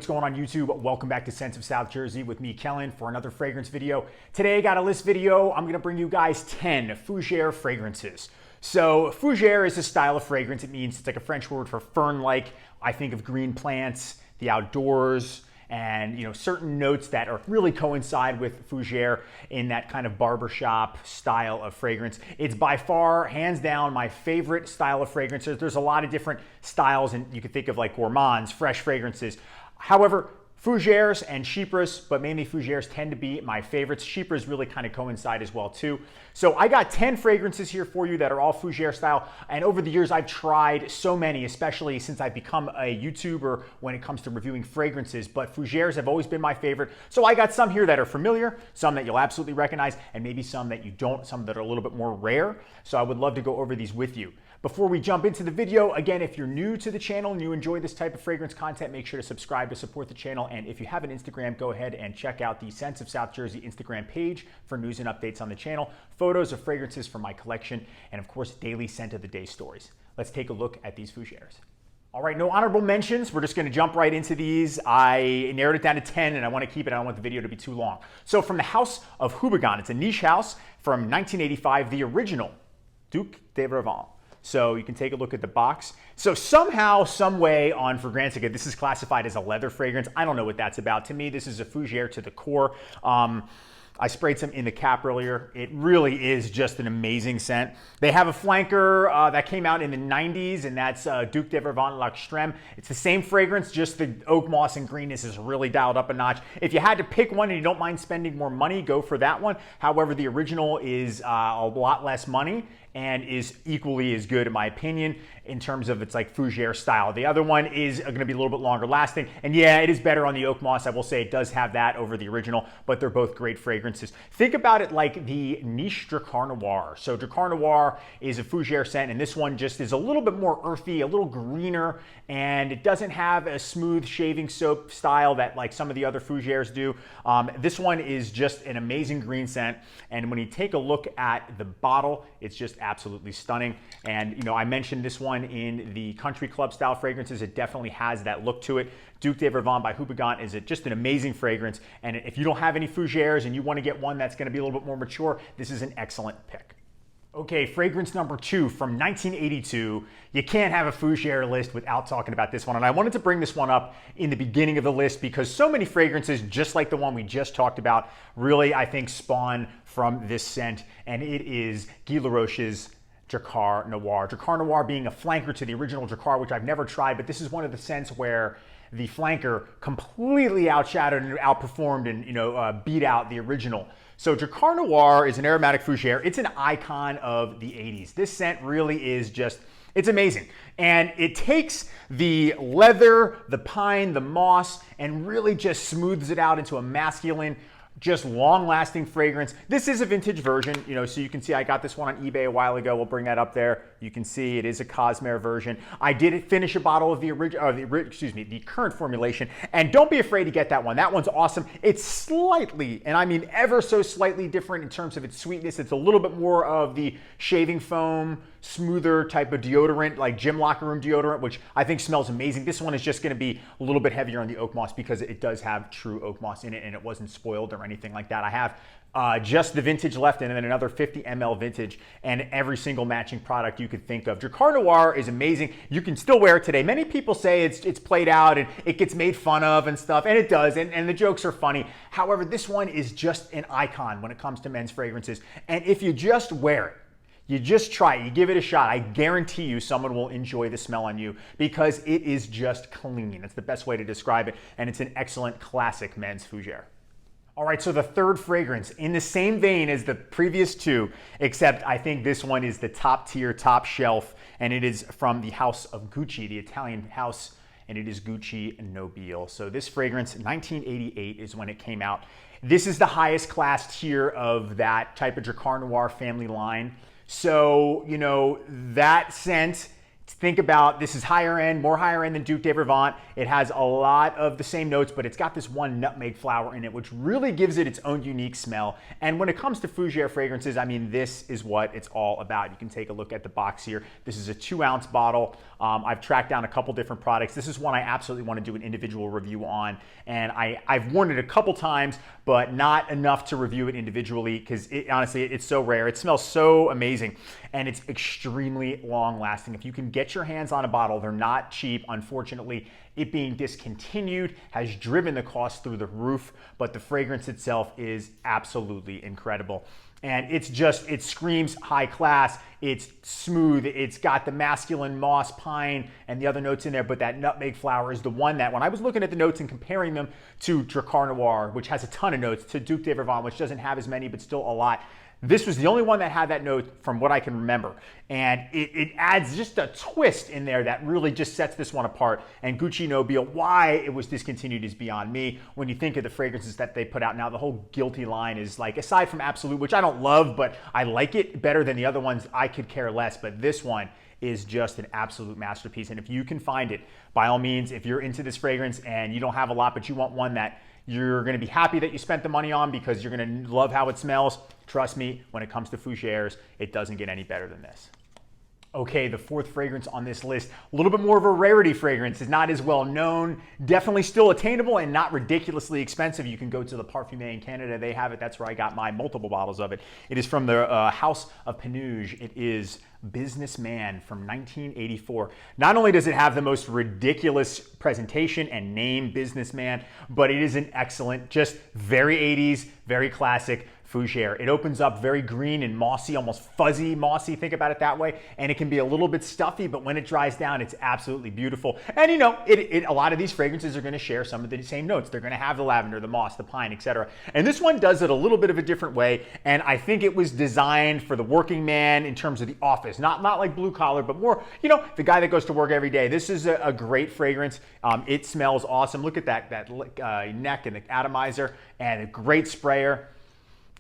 going on YouTube? Welcome back to Scents of South Jersey with me, Kellen, for another fragrance video. Today I got a list video. I'm gonna bring you guys 10 Fougere fragrances. So Fougere is a style of fragrance. It means it's like a French word for fern-like. I think of green plants, the outdoors, and certain notes that are really coincide with Fougere in that kind of barbershop style of fragrance. It's by far, hands down, my favorite style of fragrances. There's a lot of different styles, and you can think of like gourmands, fresh fragrances. However, Fougeres and Chypres, but mainly Fougeres, tend to be my favorites. Chypres really kind of coincide as well too. So I got 10 fragrances here for you that are all Fougere style. And over the years, I've tried so many, especially since I've become a YouTuber when it comes to reviewing fragrances. But Fougeres have always been my favorite. So I got some here that are familiar, some that you'll absolutely recognize, and maybe some that you don't, some that are a little bit more rare. So I would love to go over these with you. Before we jump into the video, again, if you're new to the channel and you enjoy this type of fragrance content, make sure to subscribe to support the channel. And if you have an Instagram, go ahead and check out the Scents of South Jersey Instagram page for news and updates on the channel, photos of fragrances from my collection, and of course, daily scent of the day stories. Let's take a look at these Fougeres. All right, no honorable mentions. We're just gonna jump right into these. I narrowed it down to 10 and I wanna keep it, I don't want the video to be too long. So from the House of Houbigant, it's a niche house from 1985, the original Duc de Vervan. So you can take a look at the box. So somehow, some way on Fragrantica, this is classified as a leather fragrance. I don't know what that's about. To me, this is a Fougere to the core. I sprayed some in the cap earlier. It really is just an amazing scent. They have a flanker that came out in the 90s, and that's Duc de Vervan L'Extrême. It's the same fragrance, just the oak moss and greenness is really dialed up a notch. If you had to pick one and you don't mind spending more money, go for that one. However, the original is a lot less money and is equally as good in my opinion in terms of its like Fougere style. The other one is going to be a little bit longer lasting, and yeah, it is better on the oak moss. I will say it does have that over the original, but they're both great fragrances. Think about it like the niche Drakkar Noir. So Drakkar Noir is a Fougere scent, and this one just is a little bit more earthy, a little greener, and it doesn't have a smooth shaving soap style that like some of the other Fougeres do. This one is just an amazing green scent, and when you take a look at the bottle, it's just absolutely stunning. And I mentioned this one in the country club style fragrances. It definitely has that look to it. Duc de Vervan by Houbigant is just an amazing fragrance. And if you don't have any Fougeres and you want to get one that's going to be a little bit more mature, this is an excellent pick. Okay, fragrance number 2 from 1982. You can't have a Fougere list without talking about this one. And I wanted to bring this one up in the beginning of the list because so many fragrances, just like the one we just talked about, really, I think, spawn from this scent. And it is Guy Laroche's Drakkar Noir. Drakkar Noir being a flanker to the original Drakkar, which I've never tried, but this is one of the scents where the flanker completely outshadowed and outperformed and beat out the original. So Drakkar Noir is an aromatic Fougere. It's an icon of the 80s. This scent really is just, it's amazing. And it takes the leather, the pine, the moss, and really just smooths it out into a masculine, just long-lasting fragrance. This is a vintage version, so you can see I got this one on eBay a while ago. We'll bring that up there. You can see it is a Cosmere version. I did finish a bottle of the current formulation, and don't be afraid to get that one. That one's awesome. It's slightly, and I mean ever so slightly different in terms of its sweetness. It's a little bit more of the shaving foam, smoother type of deodorant, like gym locker room deodorant, which I think smells amazing. This one is just going to be a little bit heavier on the oak moss because it does have true oak moss in it, and it wasn't spoiled or anything like that. I have just the vintage left and then another 50 ml vintage and every single matching product you could think of. Drakkar Noir is amazing. You can still wear it today. Many people say it's played out and it gets made fun of and stuff, and it does, and the jokes are funny. However, this one is just an icon when it comes to men's fragrances, and if you just wear it, you just try it, you give it a shot, I guarantee you someone will enjoy the smell on you because it is just clean. That's the best way to describe it, and it's an excellent classic men's Fougere. All right, so the third fragrance in the same vein as the previous two, except I think this one is the top tier, top shelf, and it is from the House of Gucci, the Italian house, and it is Gucci Nobile. So this fragrance, 1988 is when it came out. This is the highest class tier of that type of Drakkar Noir family line. So, that scent think about, this is higher end, more higher end than Duc de Bravant. It has a lot of the same notes, but it's got this one nutmeg flower in it, which really gives it its own unique smell. And when it comes to Fougere fragrances, I mean, this is what it's all about. You can take a look at the box here. This is a 2-ounce bottle. I've tracked down a couple different products. This is one I absolutely want to do an individual review on. And I've worn it a couple times, but not enough to review it individually because honestly, it's so rare. It smells so amazing and it's extremely long lasting. If you can get your hands on a bottle, they're not cheap. Unfortunately, it being discontinued has driven the cost through the roof, but the fragrance itself is absolutely incredible. And it's just, it screams high class, it's smooth, it's got the masculine moss, pine, and the other notes in there, but that nutmeg flower is the one that, when I was looking at the notes and comparing them to Dracar Noir, which has a ton of notes, to Duc de Bravant, which doesn't have as many, but still a lot, this was the only one that had that note from what I can remember. And it adds just a twist in there that really just sets this one apart. And Gucci Nobile, why it was discontinued is beyond me. When you think of the fragrances that they put out now, the whole Guilty line is like, aside from Absolute, which I don't love, but I like it better than the other ones, I could care less. But this one is just an absolute masterpiece. And if you can find it, by all means, if you're into this fragrance and you don't have a lot, but you want one that you're going to be happy that you spent the money on because you're going to love how it smells, trust me, when it comes to Fougeres, it doesn't get any better than this. Okay, the fourth fragrance on this list, a little bit more of a rarity fragrance. It's not as well known, definitely still attainable and not ridiculously expensive. You can go to the Parfumé in Canada, they have it. That's where I got my multiple bottles of it. It is from the House of Panurge. It is Businessman from 1984. Not only does it have the most ridiculous presentation and name, Businessman, but it is an excellent, just very 80s, very classic Fougere. It opens up very green and mossy, almost fuzzy mossy, think about it that way, and it can be a little bit stuffy, but when it dries down, it's absolutely beautiful. And you know, a lot of these fragrances are going to share some of the same notes. They're going to have the lavender, the moss, the pine, etc. And this one does it a little bit of a different way, and I think it was designed for the working man in terms of the office, not like blue collar, but more, you know, the guy that goes to work every day. This is a great fragrance. It smells awesome. Look at that neck and the atomizer, and a great sprayer.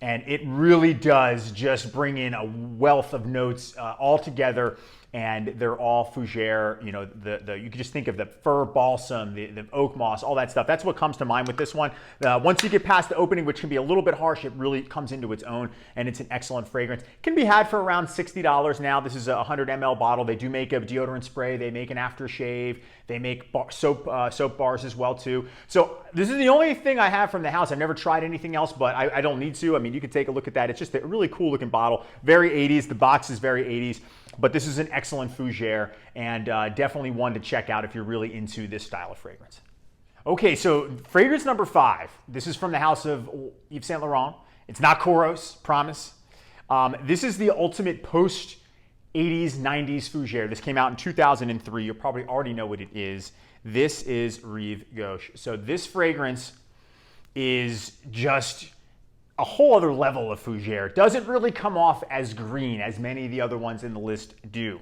And it really does just bring in a wealth of notes all together, and they're all Fougere. You know, you can just think of the fir balsam, the oak moss, all that stuff. That's what comes to mind with this one. Once you get past the opening, which can be a little bit harsh, it really comes into its own, and it's an excellent fragrance. It can be had for around $60 now. This is a 100 ml bottle. They do make a deodorant spray. They make an aftershave. They make soap bars as well too. So this is the only thing I have from the house. I've never tried anything else, but I don't need to. I mean, you can take a look at that. It's just a really cool looking bottle. Very 80s. The box is very 80s. But this is an excellent Fougere, and definitely one to check out if you're really into this style of fragrance. Okay, so fragrance number 5. This is from the house of Yves Saint Laurent. It's not Kouros, promise. This is the ultimate post-80s, 90s Fougere. This came out in 2003. You'll probably already know what it is. This is Rive Gauche. So this fragrance is just a whole other level of Fougere. It doesn't really come off as green as many of the other ones in the list do.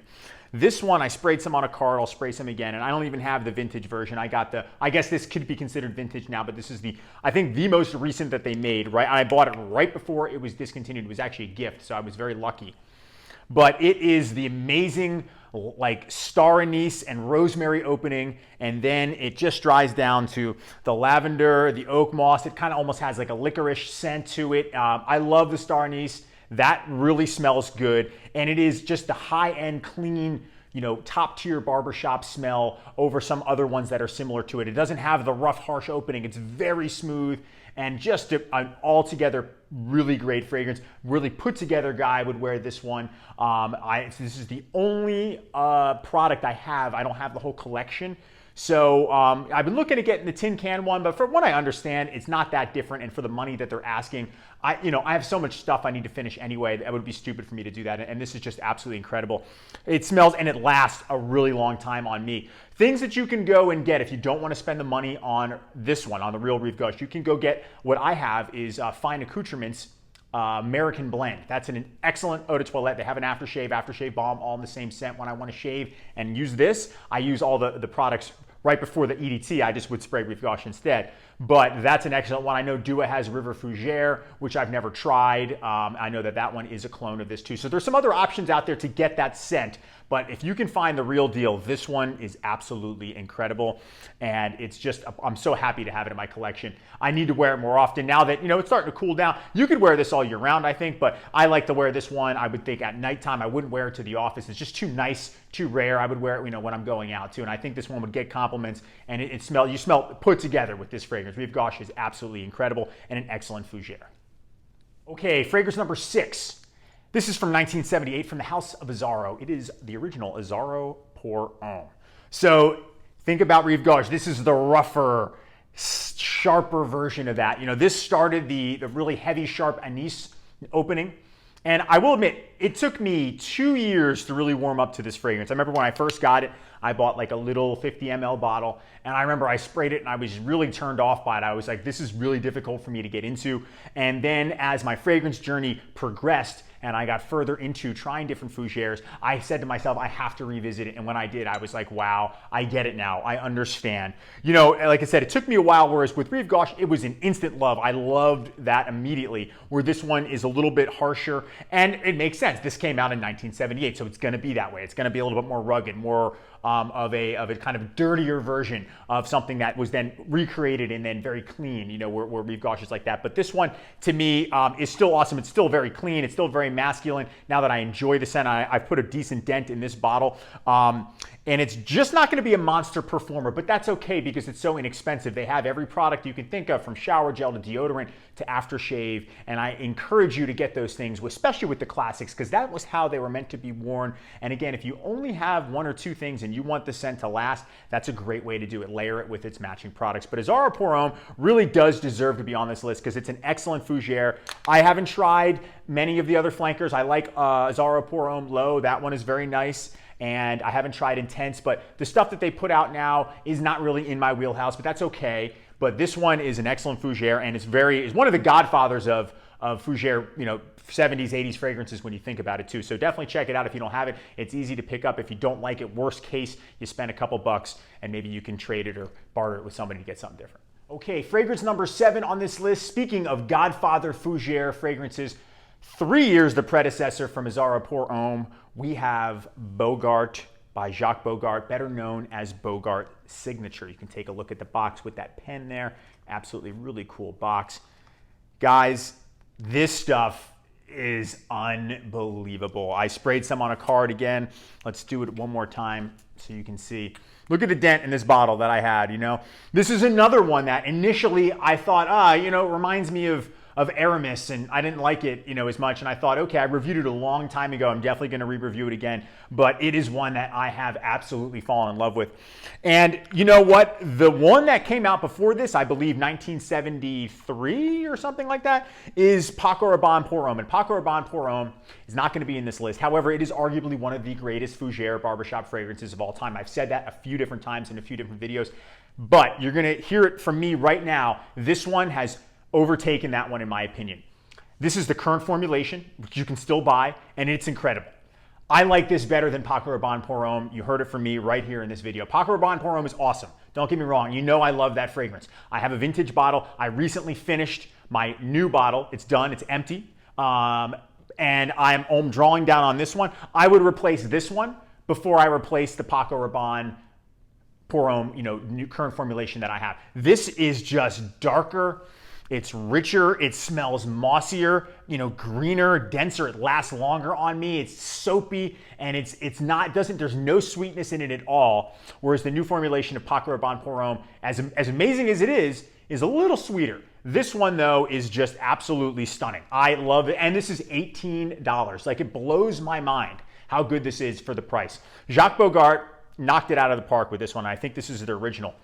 This one, I sprayed some on a card, I'll spray some again, and I don't even have the vintage version. I guess this could be considered vintage now, but this is I think the most recent that they made, right? I bought it right before it was discontinued. It was actually a gift, so I was very lucky. But it is the amazing, like, star anise and rosemary opening, and then it just dries down to the lavender, the oak moss. It kind of almost has like a licorice scent to it. I love the star anise. That really smells good, and it is just a high-end, clean, you know, top-tier barbershop smell over some other ones that are similar to it. It doesn't have the rough, harsh opening. It's very smooth, and just an altogether really great fragrance. Really put together guy would wear this one. This is the only product I have. I don't have the whole collection. So I've been looking at getting the tin can one, but from what I understand, it's not that different. And for the money that they're asking, I have so much stuff I need to finish anyway. It would be stupid for me to do that. And this is just absolutely incredible. It smells and it lasts a really long time on me. Things that you can go and get if you don't want to spend the money on this one, on the real Rive Gauche. You can go get, what I have is Fine Accoutrements American Blend. That's an excellent eau de toilette. They have an aftershave balm, all in the same scent. When I want to shave and use this, I use all the products right before the EDT. I just would spray Rive Gauche instead. but that's an excellent one. I know Dua has River Fougere, which I've never tried. I know that that one is a clone of this too. So there's some other options out there to get that scent, but if you can find the real deal, this one is absolutely incredible. And it's just, I'm so happy to have it in my collection. I need to wear it more often now that, it's starting to cool down. You could wear this all year round, I think, but I like to wear this one. I would think at nighttime, I wouldn't wear it to the office. It's just too nice, too rare. I would wear it, when I'm going out too. And I think this one would get compliments, and you smell put together with this fragrance. Rive Gauche is absolutely incredible and an excellent Fougere. Okay, fragrance number 6. This is from 1978 from the House of Azzaro. It is the original Azzaro Pour Homme. So think about Rive Gauche. This is the rougher, sharper version of that. This started the really heavy, sharp anise opening. And I will admit, it took me 2 years to really warm up to this fragrance. I remember when I first got it, I bought like a little 50 ml bottle, and I remember I sprayed it and I was really turned off by it. I was like, this is really difficult for me to get into. And then as my fragrance journey progressed and I got further into trying different Fougeres, I said to myself, I have to revisit it. And when I did, I was like, wow, I get it now. I understand. Like I said, it took me a while, whereas with Rive Gauche, it was an instant love. I loved that immediately, where this one is a little bit harsher, and it makes sense. This came out in 1978, so it's gonna be that way. It's gonna be a little bit more rugged, more of a kind of dirtier version of something that was then recreated and then very clean, where Rive Gauche is like that. But this one, to me, is still awesome. It's still very clean. It's still very masculine. Now that I enjoy the scent, I've put a decent dent in this bottle. And it's just not going to be a monster performer, but that's okay because it's so inexpensive. They have every product you can think of, from shower gel to deodorant to aftershave, and I encourage you to get those things, especially with the classics, because that was how they were meant to be worn. And again, if you only have 1 or 2 things and you want the scent to last, that's a great way to do it. Layer it with its matching products. But Azzaro Pour Homme really does deserve to be on this list because it's an excellent Fougere. I haven't tried many of the other flankers. I like Azzaro Pour Homme Low. That one is very nice. And I haven't tried Intense, but the stuff that they put out now is not really in my wheelhouse, but that's okay. But this one is an excellent Fougere, and it's one of the godfathers of Fougere, 70s, 80s fragrances when you think about it too. So definitely check it out if you don't have it. It's easy to pick up. If you don't like it, worst case, you spend a couple bucks and maybe you can trade it or barter it with somebody to get something different. Okay, fragrance number 7 on this list. Speaking of godfather Fougere fragrances, 3 years the predecessor from Azzaro Pour Homme, we have Bogart by Jacques Bogart, better known as Bogart Signature. You can take a look at the box with that pen there. Absolutely really cool box. Guys, this stuff is unbelievable. I sprayed some on a card again. Let's do it one more time so you can see. Look at the dent in this bottle that I had, This is another one that initially I thought, it reminds me of Aramis, and I didn't like it, as much. And I thought, okay, I reviewed it a long time ago. I'm definitely going to re-review it again. But it is one that I have absolutely fallen in love with. And you know what? The one that came out before this, I believe 1973 or something like that, is Paco Rabanne Pour Homme. And Paco Rabanne Pour Homme is not going to be in this list. However, it is arguably one of the greatest Fougere barbershop fragrances of all time. I've said that a few different times in a few different videos. But you're going to hear it from me right now. This one has overtaken that one in my opinion. This is the current formulation, which you can still buy, and it's incredible. I like this better than Paco Rabanne Pour Homme. You heard it from me right here in this video. Paco Rabanne Pour Homme is awesome. Don't get me wrong. I love that fragrance. I have a vintage bottle. I recently finished my new bottle. It's done. It's empty. And I'm drawing down on this one. I would replace this one before I replace the Paco Rabanne Pour Homme, new current formulation that I have. This is just darker. It's richer, it smells mossier, greener, denser, it lasts longer on me, it's soapy, and there's no sweetness in it at all. Whereas the new formulation of Paco Rabanne Pour Homme, as amazing as it is a little sweeter. This one though is just absolutely stunning. I love it, and this is $18. Like, it blows my mind how good this is for the price. Jacques Bogart knocked it out of the park with this one. I think this is the original.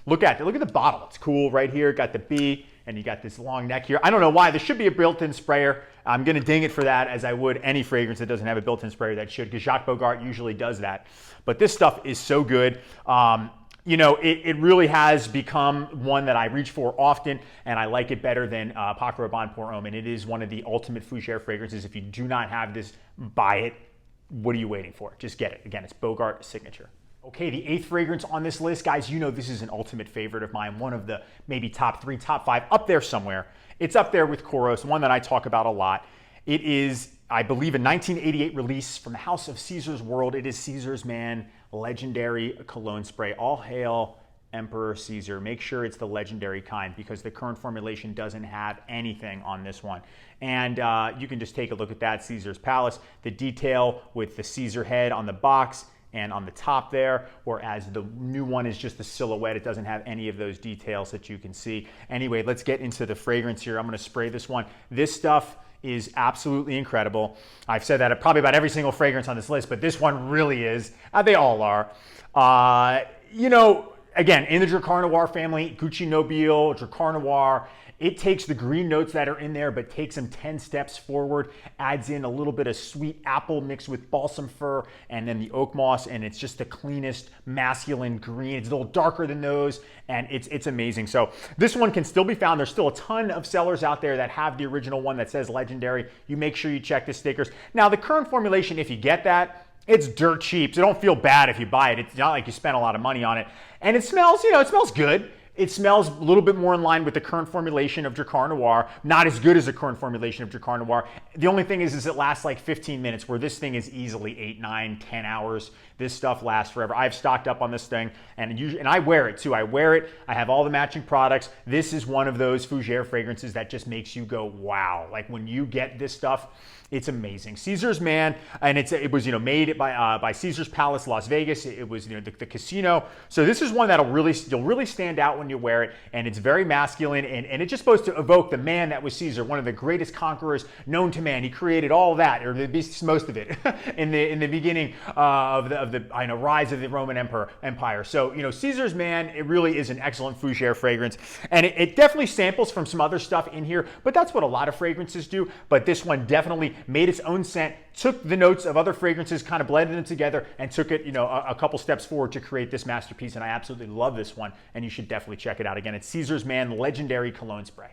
Look at the bottle, it's cool right here, got the B. And you got this long neck here. I don't know why. There should be a built-in sprayer. I'm going to ding it for that, as I would any fragrance that doesn't have a built-in sprayer. That should, because Jacques Bogart usually does that. But this stuff is so good. It really has become one that I reach for often, and I like it better than Paco Rabanne Pour Homme. And it is one of the ultimate Fougere fragrances. If you do not have this, buy it. What are you waiting for? Just get it. Again, it's Bogart Signature. Okay, the 8th fragrance on this list, guys, you know this is an ultimate favorite of mine, one of the maybe top 3, top 5, up there somewhere. It's up there with Kouros, one that I talk about a lot. It is, I believe, a 1988 release from the House of Caesar's World. It is Caesar's Man Legendary Cologne Spray. All hail Emperor Caesar. Make sure it's the legendary kind because the current formulation doesn't have anything on this one. And you can just take a look at that, Caesar's Palace. The detail with the Caesar head on the box and on the top there, whereas the new one is just the silhouette. It doesn't have any of those details that you can see. Anyway, let's get into the fragrance here. I'm gonna spray this one. This stuff is absolutely incredible. I've said that probably about every single fragrance on this list, but this one really is. They all are. You know, again, in the Drakkar Noir family, Gucci Nobile, Drakkar Noir, it takes the green notes that are in there, but takes them 10 steps forward, adds in a little bit of sweet apple mixed with balsam fir, and then the oak moss, and it's just the cleanest masculine green. It's a little darker than those, and it's amazing. So this one can still be found. There's still a ton of sellers out there that have the original one that says legendary. You make sure you check the stickers. Now, the current formulation, if you get that, it's dirt cheap, so don't feel bad if you buy it. It's not like you spent a lot of money on it. And it smells, you know, it smells good. It smells a little bit more in line with the current formulation of Drakkar Noir. Not as good as the current formulation of Drakkar Noir. The only thing is it lasts like 15 minutes, where this thing is easily 8, 9, 10 hours. This stuff lasts forever. I've stocked up on this thing, and I wear it too. I wear it. I have all the matching products. This is one of those Fougere fragrances that just makes you go, wow. Like when you get this stuff, it's amazing. Caesar's Man, and it was, you know, made by Caesar's Palace, Las Vegas. It was, you know, the casino. So this is one that'll you'll really stand out when you wear it, and it's very masculine, and it's just supposed to evoke the man that was Caesar, one of the greatest conquerors known to man. He created all that, or at least most of it, in the beginning of the rise of the Roman Empire. So, you know, Caesar's Man, it really is an excellent Fougere fragrance, and it definitely samples from some other stuff in here, but that's what a lot of fragrances do. But this one definitely made its own scent, took the notes of other fragrances, kind of blended them together, and took it, you know, a couple steps forward to create this masterpiece. And I absolutely love this one, and you should definitely check it out. Again, it's Caesar's Man Legendary Cologne Spray.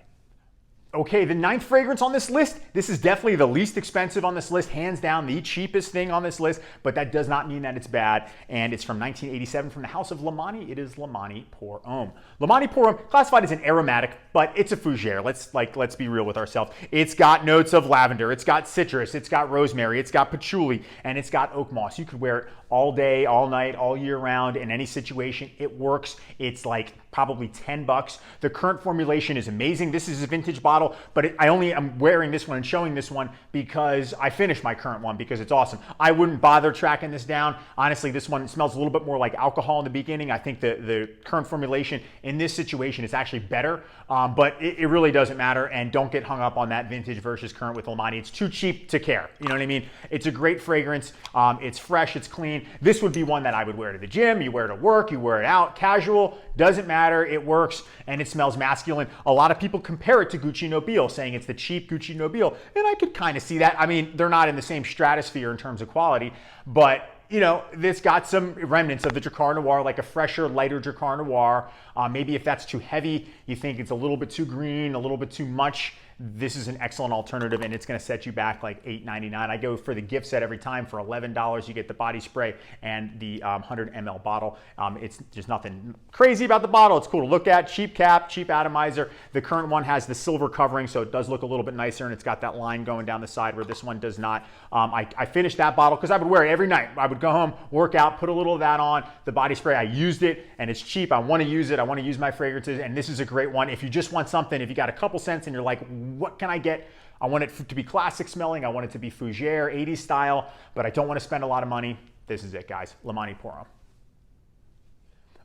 Okay, the 9th fragrance on this list, this is definitely the least expensive on this list, hands down the cheapest thing on this list, but that does not mean that it's bad, and it's from 1987 from the House of Lamani. It is Lamani Pour Homme. Lamani Pour Homme, classified as an aromatic, but it's a Fougere. Let's be real with ourselves. It's got notes of lavender, it's got citrus, it's got rosemary, it's got patchouli, and it's got oak moss. You could wear it all day, all night, all year round, in any situation. It works. It's like probably 10 bucks. The current formulation is amazing. This is a vintage bottle, but I only am wearing this one and showing this one because I finished my current one because it's awesome. I wouldn't bother tracking this down. Honestly, this one smells a little bit more like alcohol in the beginning. I think the current formulation in this situation is actually better, but it really doesn't matter, and don't get hung up on that vintage versus current with Lamani. It's too cheap to care. You know what I mean? It's a great fragrance. It's fresh, it's clean. This would be one that I would wear to the gym, you wear it to work, you wear it out, casual, doesn't matter, it works, and it smells masculine. A lot of people compare it to Gucci Nobile, saying it's the cheap Gucci Nobile, and I could kind of see that. I mean, they're not in the same stratosphere in terms of quality, but you know, this got some remnants of the Drakkar Noir, like a fresher, lighter Drakkar Noir. Maybe if that's too heavy, you think it's a little bit too green, a little bit too much, this is an excellent alternative, and it's going to set you back like $8.99. I go for the gift set every time for $11. You get the body spray and the 100 ml bottle. It's just nothing crazy about the bottle. It's cool to look at. Cheap cap, cheap atomizer. The current one has the silver covering, so it does look a little bit nicer, and it's got that line going down the side where this one does not. I finished that bottle because I would wear it every night. I would go home, work out, put a little of that on. The body spray, I used it, and it's cheap. I want to use it. I want to use my fragrances, and this is a great one. If you just want something, if you got a couple cents and you're like, what can I get? I want it to be classic smelling. I want it to be Fougere, 80s style, but I don't want to spend a lot of money. This is it, guys. Lamani Pour Homme.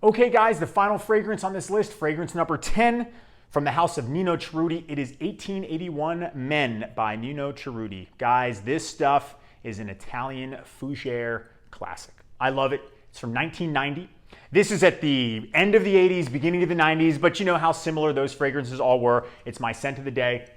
Okay, guys, the final fragrance on this list, fragrance number 10 from the house of Nino Cerruti. It is 1881 Men by Nino Cerruti. Guys, this stuff is an Italian Fougere classic. I love it. It's from 1990. This is at the end of the 80s, beginning of the 90s, but you know how similar those fragrances all were. It's my scent of the day.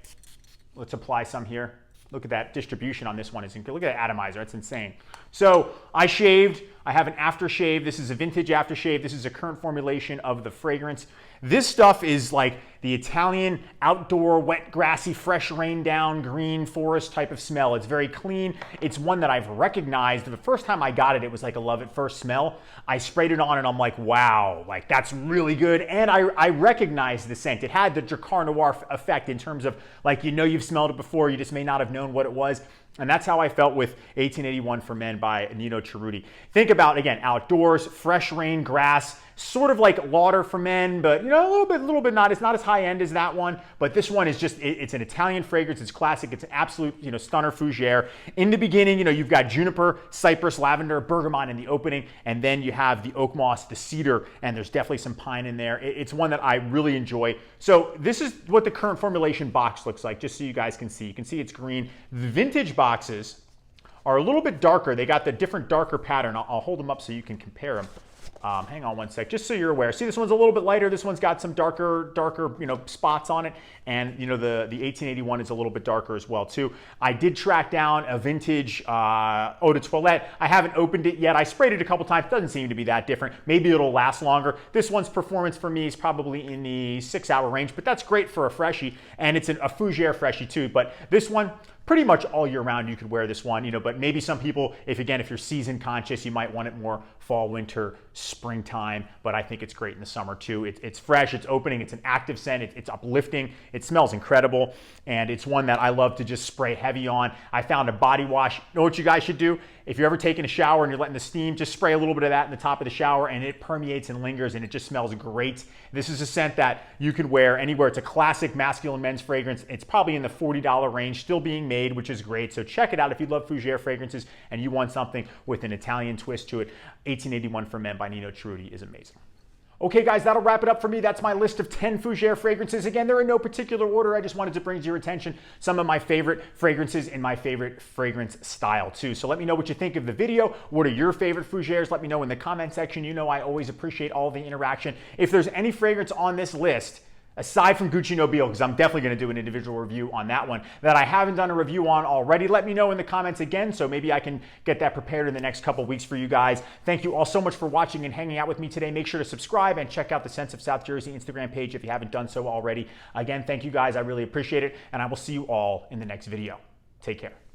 Let's apply some here. Look at that distribution on this one. Look at that atomizer. It's insane. So I shaved. I have an aftershave. This is a vintage aftershave. This is a current formulation of the fragrance. This stuff is like the Italian outdoor, wet, grassy, fresh rain down, green forest type of smell. It's very clean. It's one that I've recognized. The first time I got it, it was like a love at first smell. I sprayed it on and I'm like, wow, like that's really good. And I recognized the scent. It had the Dracar Noir effect in terms of like, you know, you've smelled it before, you just may not have known what it was. And that's how I felt with 1881 For Men by Nino Cerruti. Think about, again, outdoors, fresh rain, grass, sort of like Lauder For Men, but you know, a little bit not. It's not as high end as that one, but this one is just, it's an Italian fragrance. It's classic. It's an absolute, you know, stunner fougere. In the beginning, you know, you've got juniper, cypress, lavender, bergamot in the opening, and then you have the oak moss, the cedar, and there's definitely some pine in there. It's one that I really enjoy. So this is what the current formulation box looks like, just so you guys can see. You can see it's green. The vintage boxes are a little bit darker. They got the different darker pattern. I'll hold them up so you can compare them. Hang on one sec, just so you're aware. See, this one's a little bit lighter. This one's got some darker, you know, spots on it. And, you know, the 1881 is a little bit darker as well, too. I did track down a vintage Eau de Toilette. I haven't opened it yet. I sprayed it a couple times. Doesn't seem to be that different. Maybe it'll last longer. This one's performance for me is probably in the 6-hour range, but that's great for a freshie. And it's a Fougere freshie, too. But this one, pretty much all year round you could wear this one, you know, but maybe some people, if you're season conscious, you might want it more fall, winter, springtime, but I think it's great in the summer too. It's fresh, it's opening, it's an active scent, it's uplifting, it smells incredible, and it's one that I love to just spray heavy on. I found a body wash. You know what you guys should do? If you're ever taking a shower and you're letting the steam, just spray a little bit of that in the top of the shower and it permeates and lingers and it just smells great. This is a scent that you could wear anywhere. It's a classic masculine men's fragrance. It's probably in the $40 range, still being made, which is great. So check it out if you love Fougere fragrances and you want something with an Italian twist to it. 1881 For Men by Nino Cerruti is amazing. Okay, guys, that'll wrap it up for me. That's my list of 10 Fougere fragrances. Again, they're in no particular order. I just wanted to bring to your attention some of my favorite fragrances in my favorite fragrance style, too. So let me know what you think of the video. What are your favorite Fougeres? Let me know in the comment section. You know I always appreciate all the interaction. If there's any fragrance on this list, aside from Gucci Nobile, because I'm definitely going to do an individual review on that one, that I haven't done a review on already, let me know in the comments again, so maybe I can get that prepared in the next couple weeks for you guys. Thank you all so much for watching and hanging out with me today. Make sure to subscribe and check out the Scents of South Jersey Instagram page if you haven't done so already. Again, thank you guys. I really appreciate it, and I will see you all in the next video. Take care.